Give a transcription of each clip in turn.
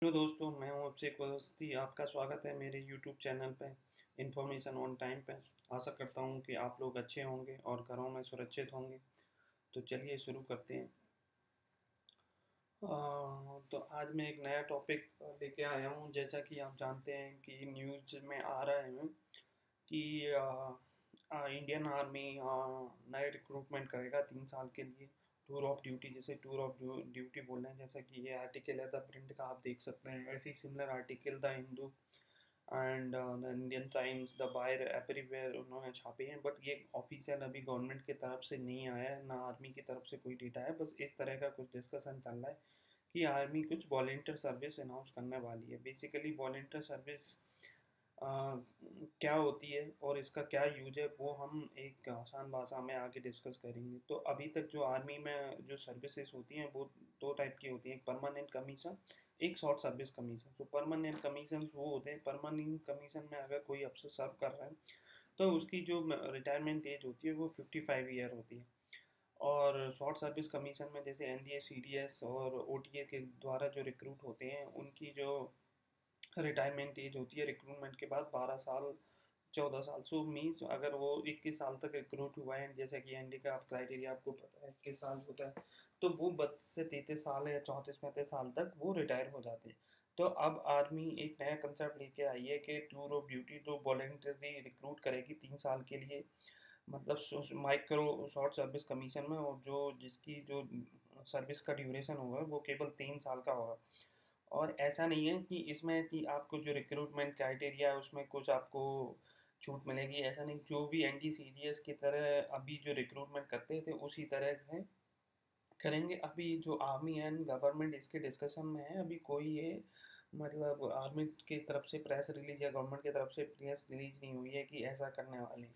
Hello दोस्तों, मैं हूं अभिषेक अवस्थी। आपका स्वागत है मेरे यूट्यूब चैनल पे इन्फॉर्मेशन ऑन टाइम पे। आशा करता हूं कि आप लोग अच्छे होंगे और घरों में सुरक्षित होंगे। तो चलिए शुरू करते हैं। तो आज मैं एक नया टॉपिक लेके आया हूं। जैसा कि आप जानते हैं कि न्यूज़ में आ रहा है कि इंडियन आर्मी नए रिक्रूटमेंट करेगा 3 साल के लिए। टूर ऑफ ड्यूटी, जैसे टूर ऑफ ड्यूटी बोल रहे हैं, जैसा कि ये आर्टिकल है द प्रिंट का, आप देख सकते हैं। ऐसी similar article the Hindu and the Indian Times, the Wire, everywhere उन्होंने छापे हैं। बट ये ऑफिशियल अभी गवर्नमेंट की तरफ से नहीं आया है, ना आर्मी की तरफ से कोई डेटा है। बस इस तरह का कुछ डिस्कशन चल रहा है कि आर्मी कुछ वॉलेंटियर सर्विस अनाउंस करने वाली है। बेसिकली वॉलेंटियर सर्विस क्या होती है और इसका क्या यूज है, वो हम एक आसान भाषा में आगे डिस्कस करेंगे। तो अभी तक जो आर्मी में जो सर्विसेज होती हैं वो दो टाइप की होती हैं, एक परमानेंट कमीशन, एक शॉर्ट सर्विस कमीशन। तो परमानेंट कमीशन वो होते हैं, परमानेंट कमीशन में अगर कोई अफसर सर्व कर रहा है तो उसकी जो रिटायरमेंट एज होती है वो 55 ईयर होती है। और शॉर्ट सर्विस कमीशन में जैसे एनडीए, सीडीएस और ओटीए के द्वारा जो रिक्रूट होते हैं उनकी जो रिटायरमेंट एज होती है रिक्रूटमेंट के बाद 12 साल, 14 साल। सो मीन्स अगर वो 21 साल तक रिक्रूट हुआ है, जैसे कि एनडी का क्राइटेरिया आपको पता है 21 साल होता है, तो वो 32 से 33 साल या 34-35 साल तक वो रिटायर हो जाते हैं। तो अब आर्मी एक नया कंसेप्ट लेके आई है कि टूर ऑफ ड्यूटी जो वॉलेंटरी रिक्रूट करेगी 3 साल के लिए, मतलब माइक्रो शॉर्ट सर्विस कमीशन में, और जो जिसकी जो सर्विस का ड्यूरेशन होगा वो केवल 3 साल का होगा। और ऐसा नहीं है कि इसमें कि आपको जो रिक्रूटमेंट क्राइटेरिया है उसमें कुछ आपको छूट मिलेगी, ऐसा नहीं। जो भी N D C D S की तरह अभी जो रिक्रूटमेंट करते थे उसी तरह से करेंगे। अभी जो आर्मी एंड गवर्नमेंट इसके डिस्कशन में है, अभी कोई ये मतलब आर्मी की तरफ से प्रेस रिलीज या गवर्नमेंट की तरफ से प्रेस रिलीज नहीं हुई है कि ऐसा करने वाले हैं।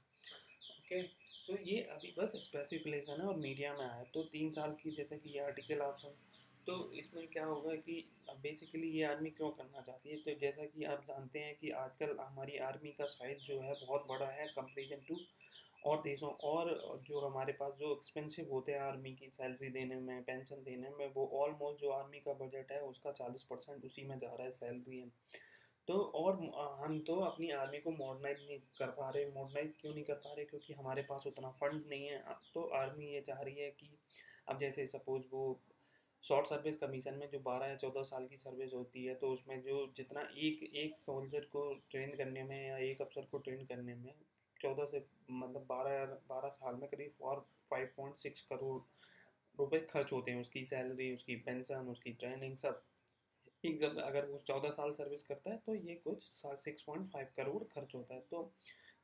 ओके, सो ये अभी बस स्पेसिफिकेशन है और मीडिया में आया। तो 3 साल की, जैसे कि ये आर्टिकल आप सुन, तो इसमें क्या होगा कि बेसिकली ये आर्मी क्यों करना चाहती है। तो जैसा कि आप जानते हैं कि आजकल हमारी आर्मी का साइज जो है बहुत बड़ा है कंपेरिजन टू और देशों। और जो हमारे पास जो एक्सपेंसिव होते हैं आर्मी की सैलरी देने में, पेंशन देने में, वो ऑलमोस्ट जो आर्मी का बजट है उसका 40% उसी में जा रहा है, सैलरी है। तो और हम तो अपनी आर्मी को मॉडर्नाइज नहीं कर पा रहे। मॉडर्नाइज क्यों नहीं कर पा रहे? क्योंकि हमारे पास उतना फंड नहीं है। तो आर्मी ये चाह रही है कि अब जैसे सपोज वो शॉर्ट सर्विस कमीशन में जो 12 या 14 साल की सर्विस होती है, तो उसमें जो जितना एक एक सोल्जर को ट्रेन करने में या एक अफसर को ट्रेन करने में 14 से मतलब 12 साल में करीब 5.6 करोड़ रुपए खर्च होते हैं। उसकी सैलरी, उसकी पेंशन, उसकी ट्रेनिंग, सब एक जब अगर वो 14 साल सर्विस करता है तो ये कुछ 6.5 करोड़ खर्च होता है। तो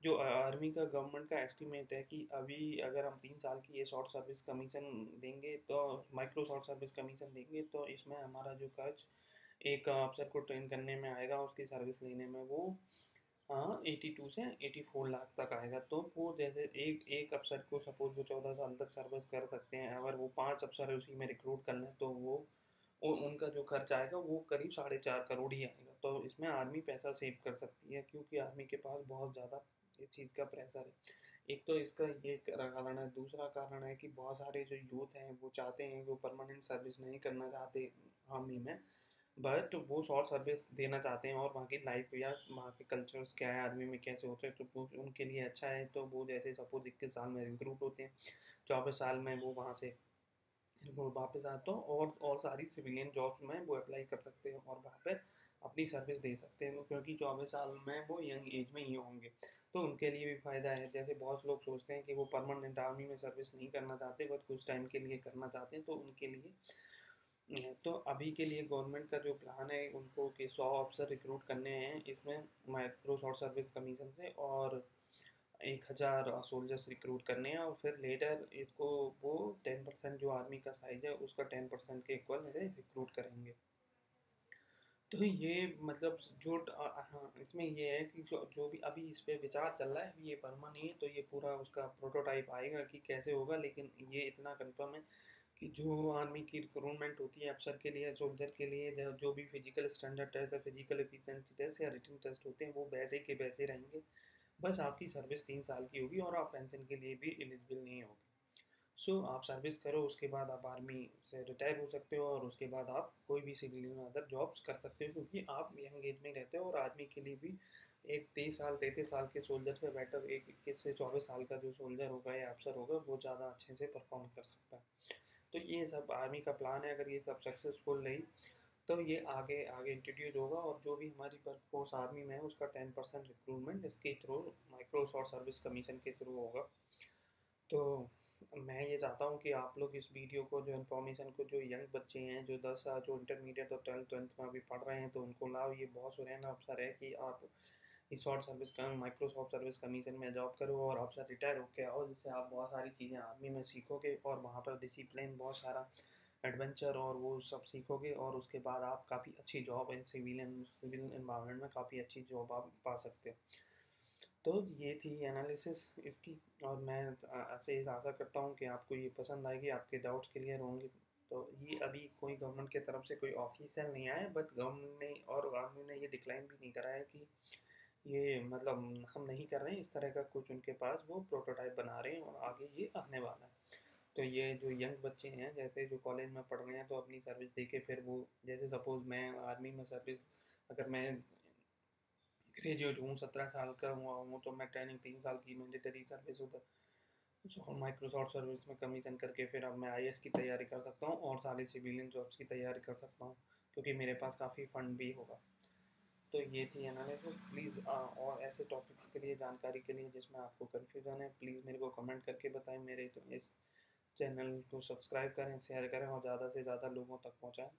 जो आर्मी का गवर्नमेंट का एस्टिमेट है कि अभी अगर हम 3 साल की ये शॉर्ट सर्विस कमीशन देंगे, तो माइक्रो शॉर्ट सर्विस कमीशन देंगे, तो इसमें हमारा जो खर्च एक अफसर को ट्रेन करने में आएगा, उसकी सर्विस लेने में, वो 82 से 84 लाख तक आएगा। तो वो जैसे एक एक अफसर को सपोज वो 14 साल तक सर्विस कर सकते हैं, अगर वो 5 अफसर उसी में रिक्रूट कर लें तो वो उनका जो खर्च आएगा वो करीब 4.5 करोड़ ही आएगा। तो इसमें आर्मी पैसा सेव कर सकती है, क्योंकि आर्मी के पास बहुत ज़्यादा इस चीज़ का प्रेशर है। एक तो इसका ये कारण है। दूसरा कारण है कि बहुत सारे जो यूथ हैं वो चाहते हैं, वो परमानेंट सर्विस नहीं करना चाहते आर्मी में, बट वो शॉर्ट सर्विस देना चाहते हैं। और वहाँ की लाइफ या वहाँ के कल्चर्स क्या है, आर्मी में कैसे होते हैं, तो वो उनके लिए अच्छा है। तो वो जैसे सपोज 21 साल में रिक्रूट होते हैं, 24 साल में वो वहाँ से वो वापस आते हो और सारी सिविलियन जॉब्स में वो अप्लाई कर सकते हैं और वहाँ पे अपनी सर्विस दे सकते हैं, क्योंकि 24 साल में वो यंग एज में ही होंगे। तो उनके लिए भी फ़ायदा है। जैसे बहुत लोग सोचते हैं कि वो परमानेंट आर्मी में सर्विस नहीं करना चाहते, बट कुछ टाइम के लिए करना चाहते हैं, तो उनके लिए तो अभी के लिए गवर्नमेंट का जो प्लान है उनको कि 100 अफसर रिक्रूट करने हैं इसमें माइक्रो शॉर्ट सर्विस कमीशन से, और 1,000 सोल्जर्स रिक्रूट करने हैं। और फिर लेटर इसको वो 10% जो आर्मी का साइज है उसका 10% के इक्वल रिक्रूट करेंगे। तो ये मतलब जो हाँ, इसमें ये है कि जो भी अभी इस पे विचार चल रहा है, अभी ये फर्मा नहीं है, तो ये पूरा उसका प्रोटोटाइप आएगा कि कैसे होगा। लेकिन ये इतना कंफर्म है कि जो आर्मी की रिक्रूटमेंट होती है अफसर के लिए, सोल्जर के लिए, जो भी फिजिकल स्टैंडर्ड टेस्ट है, फिजिकल एफिशिएंसी टेस्ट या रिटन टेस्ट होते हैं, वो वैसे के वैसे रहेंगे। बस आपकी सर्विस 3 साल की होगी और आप पेंशन के लिए भी एलिजिबल नहीं होगे। सो आप सर्विस करो, उसके बाद आप आर्मी से रिटायर हो सकते हो और उसके बाद आप कोई भी सिविलियन अदर जॉब्स कर सकते हो, क्योंकि आप यंग एज में रहते हो। और आर्मी के लिए भी एक 23 साल 33 साल के सोल्जर से बेटर एक 21 से 24 साल का जो सोल्जर होगा या अफसर होगा वो ज़्यादा अच्छे से परफॉर्म कर सकता है। तो ये सब आर्मी का प्लान है। अगर ये सब सक्सेसफुल रही तो ये आगे आगे इंट्रोड्यूस होगा, और जो भी हमारी वर्क फोर्स आर्मी में है उसका 10% रिक्रूटमेंट इसके थ्रू माइक्रोसॉफ्ट सर्विस कमीशन के थ्रू होगा। तो मैं ये चाहता हूँ कि आप लोग इस वीडियो को, जो इन्फॉर्मेशन को, जो यंग बच्चे हैं जो 10 साल जो इंटरमीडिएट और 12th में अभी पढ़ रहे हैं, तो उनको लाओ। ये बहुत सुनहरा अवसर है कि आप इस शॉर्ट सर्विस का माइक्रोसॉफ्ट सर्विस कमीशन में जॉब करो और आपसे रिटायर होके आओ, जिससे आप बहुत सारी चीज़ें आर्मी में सीखोगे और वहाँ पर डिसिप्लिन, बहुत सारा एडवेंचर और वो सब सीखोगे, और उसके बाद आप काफ़ी अच्छी जॉब इन सिविल इन्वायरमेंट में काफ़ी अच्छी जॉब आप पा सकते हो। तो ये थी एनालिसिस इसकी, और मैं ऐसे ही आशा करता हूँ कि आपको ये पसंद आएगी, आपके डाउट्स क्लियर होंगे। तो ये अभी कोई गवर्नमेंट की तरफ से कोई ऑफिशियल नहीं आया, बट गवर्नमेंट ने ये डिक्लाइन भी नहीं करा है कि ये मतलब हम नहीं कर रहे हैं इस तरह का कुछ। उनके पास वो प्रोटोटाइप बना रहे हैं और आगे ये आने वाला है। तो ये जो यंग बच्चे हैं, जैसे जो कॉलेज में पढ़ रहे हैं, तो अपनी सर्विस दे के फिर वो, जैसे सपोज़ मैं आर्मी में सर्विस, अगर मैं ग्रेजुएट हूँ, 17 साल का हुआ हूँ, तो मैं ट्रेनिंग 3 साल की मिलिट्री सर्विस उधर जो माइक्रोसॉफ्ट सर्विस में कमीशन करके फिर अब मैं आईएएस की तैयारी कर सकता हूँ और सारी सिविलियन जॉब्स की तैयारी कर सकता हूँ, क्योंकि मेरे पास काफ़ी फंड भी होगा। तो ये थी एनालिसिस। प्लीज़ और ऐसे टॉपिक्स के लिए, जानकारी के लिए जिसमें आपको कन्फ्यूज़न है, प्लीज़ मेरे को कमेंट करके बताएं। मेरे तो इस चैनल को सब्सक्राइब करें, शेयर करें और ज़्यादा से ज़्यादा लोगों तक पहुँचाएँ।